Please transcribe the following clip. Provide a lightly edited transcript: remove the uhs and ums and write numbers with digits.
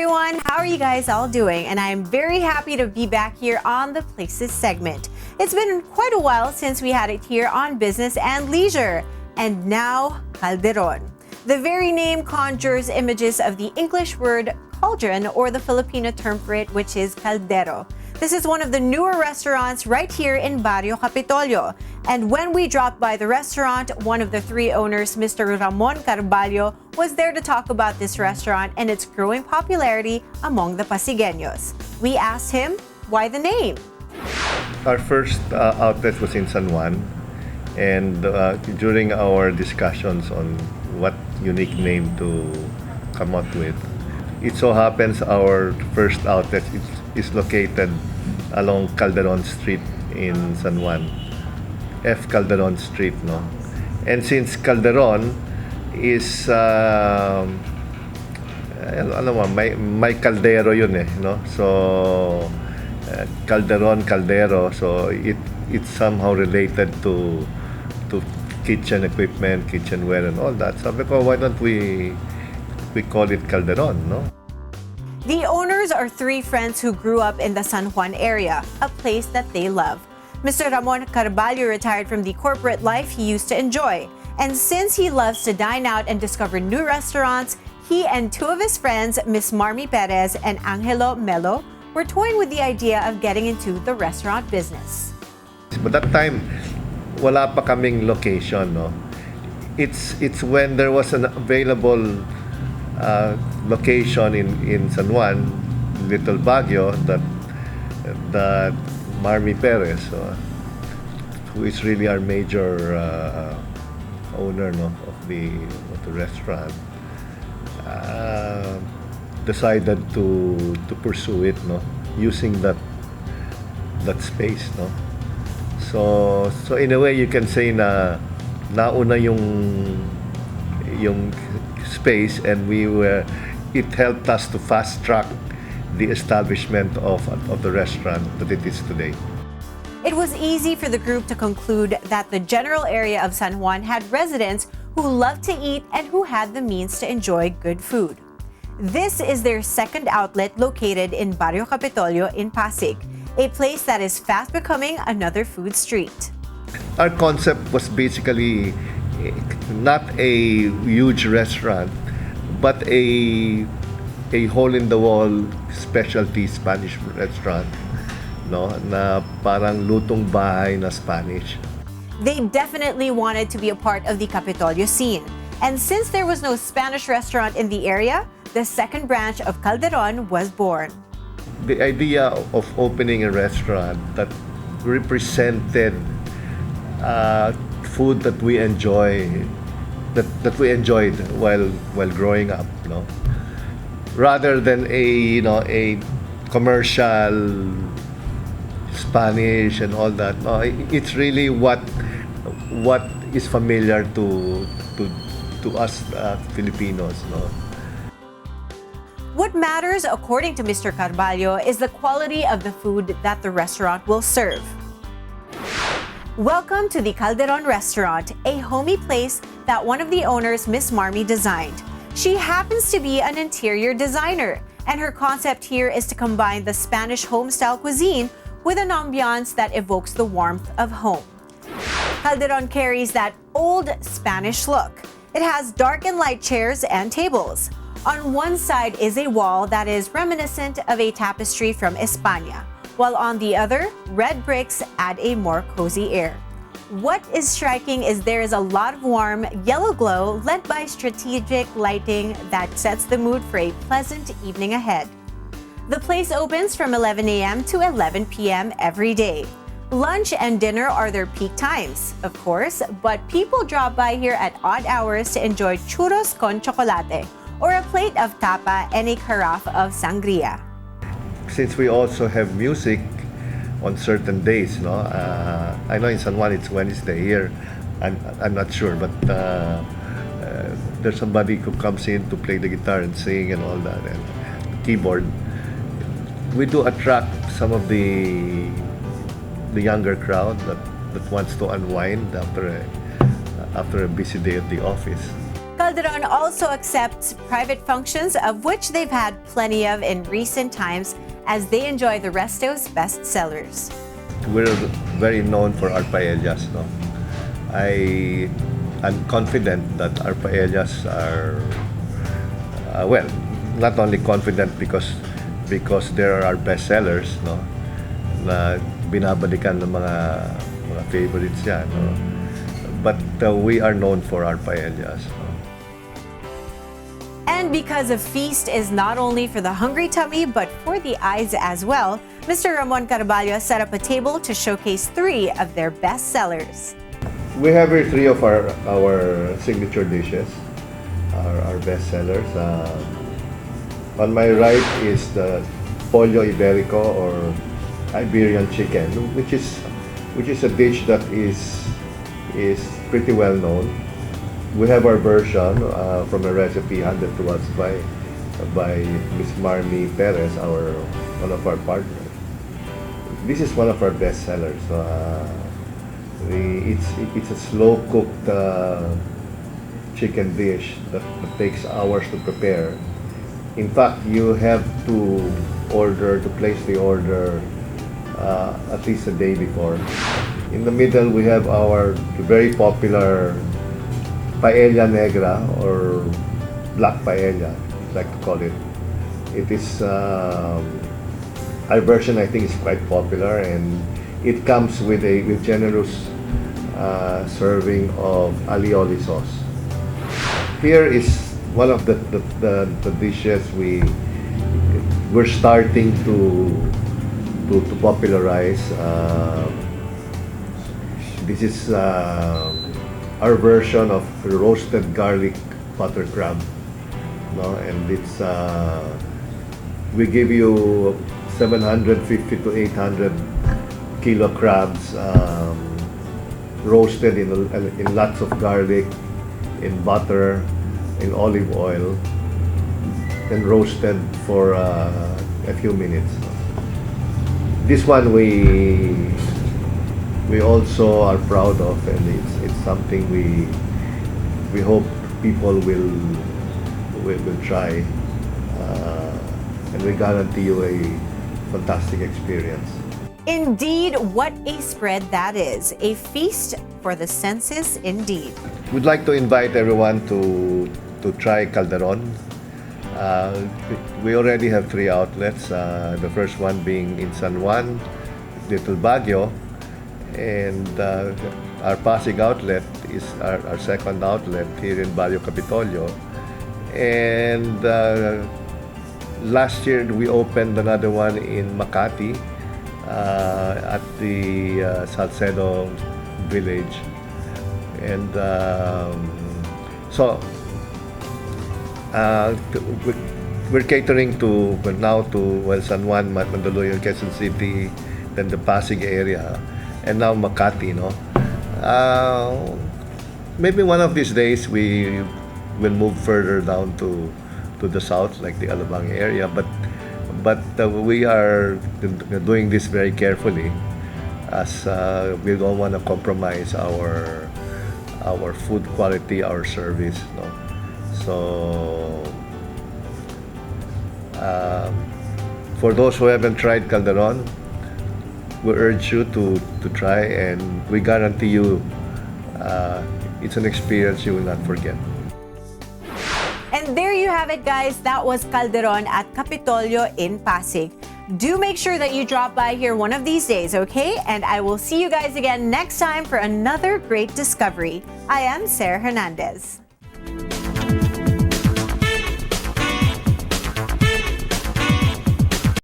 everyone, how are you guys all doing? And I'm very happy to be back here on the Places segment. It's been quite a while since we had it here on Business and Leisure. And now, Calderon. The very name conjures images of the English word cauldron, or the Filipino term for it, which is caldero. This is one of the newer restaurants right here in Bario Kapitolyo. And when we dropped by the restaurant, one of the three owners, Mr. Ramon Carballo, was there to talk about this restaurant and its growing popularity among the Pasiguenos. We asked him why the name. Our first outlet was in San Juan, and during our discussions on what unique name to come up with, it so happens our first outlet is located along Calderon Street in San Juan. F. Calderon Street, no? And since Calderon is may caldero yun eh, no? So Calderon, caldero, so it's somehow related to kitchen equipment, kitchenware and all that. So because why don't we call it Calderon, no? The owners are three friends who grew up in the San Juan area, a place that they love. Mr. Ramon Carballo retired from the corporate life he used to enjoy. And since he loves to dine out and discover new restaurants, he and two of his friends, Miss Marmy Perez and Angelo Melo, were toying with the idea of getting into the restaurant business. But that time, wala pa kaming location, no? It's when there was an available location in San Juan, Little Baguio, that Marmy Perez, who is really our major owner, no, of the restaurant, decided to pursue it, no, using that space, no. So in a way you can say na nauna yung space, and it helped us to fast track the establishment of the restaurant that it is today. It was easy for the group to conclude that the general area of San Juan had residents who loved to eat and who had the means to enjoy good food. This is their second outlet located in Bario Kapitolyo in Pasig, a place that is fast becoming another food street. Our concept was basically not a huge restaurant, but a hole-in-the-wall specialty Spanish restaurant, no, na parang lutong bahay na Spanish. They definitely wanted to be a part of the Kapitolyo scene. And since there was no Spanish restaurant in the area, the second branch of Calderon was born. The idea of opening a restaurant that represented food that we enjoyed while growing up, no? Rather than a commercial Spanish and all that. No, it's really what is familiar to us Filipinos, no. What matters, according to Mr. Carballo, is the quality of the food that the restaurant will serve. Welcome to the Calderon restaurant, a homey place that one of the owners, Miss Marmy, designed. She happens to be an interior designer, and her concept here is to combine the Spanish home-style cuisine with an ambiance that evokes the warmth of home. Calderon carries that old Spanish look. It has dark and light chairs and tables. On one side is a wall that is reminiscent of a tapestry from España, while on the other, red bricks add a more cozy air. What is striking is there is a lot of warm yellow glow led by strategic lighting that sets the mood for a pleasant evening ahead. The place opens from 11 a.m. to 11 p.m. every day. Lunch and dinner are their peak times, of course, but people drop by here at odd hours to enjoy churros con chocolate, or a plate of tapa and a carafe of sangria. Since we also have music on certain days, no? I know in San Juan it's Wednesday. Here, I'm not sure, but there's somebody who comes in to play the guitar and sing and all that, and keyboard. We do attract some of the younger crowd that wants to unwind after a busy day at the office. Calderon also accepts private functions, of which they've had plenty of in recent times, as they enjoy the resto's best sellers. We're very known for our paellas, no? I'm confident that our paellas are, well, not only confident because there are best sellers, no? Na binabalikan ng mga favorites yan, no? But we are known for our paellas. No? And because a feast is not only for the hungry tummy, but for the eyes as well, Mr. Ramon Carballo set up a table to showcase 3 of their best sellers. We have here 3 of our signature dishes, our best sellers. On my right is the pollo iberico, or Iberian chicken, which is a dish that is pretty well known. We have our version from a recipe handed to us by Miss Marmy Perez, one of our partners. This is one of our best sellers. It's a slow cooked chicken dish that takes hours to prepare. In fact, you have to place the order at least a day before. In the middle, we have our very popular paella negra, or black paella, I like to call it. It is our version. I think is quite popular, and it comes with generous serving of alioli sauce. Here is one of the dishes we're starting to popularize. This is our version of roasted garlic butter crab, no? And it's we give you 750 to 800 kilo crabs, roasted in lots of garlic, in butter, in olive oil, and roasted for a few minutes. This one we also are proud of, and it's something we hope people will try, and we guarantee you a fantastic experience. Indeed, what a spread that is. A feast for the senses indeed. We'd like to invite everyone to try Calderon. We already have 3 outlets. The first one being in San Juan, Little Baguio, and our Pasig outlet is our second outlet here in Bario Kapitolyo. And last year we opened another one in Makati at the Salcedo village. And we're catering now to San Juan, Mandaluyong, Quezon City, then the Pasig area, and now Makati, no? Maybe one of these days we will move further down to the south, like the Alabang area, but we are doing this very carefully, as we don't want to compromise our food quality, our service, no? So for those who haven't tried Calderon, we urge you to try, and we guarantee you it's an experience you will not forget. And there you have it, guys. That was Calderon at Kapitolyo in Pasig. Do make sure that you drop by here one of these days, okay? And I will see you guys again next time for another great discovery. I am Sarah Hernandez.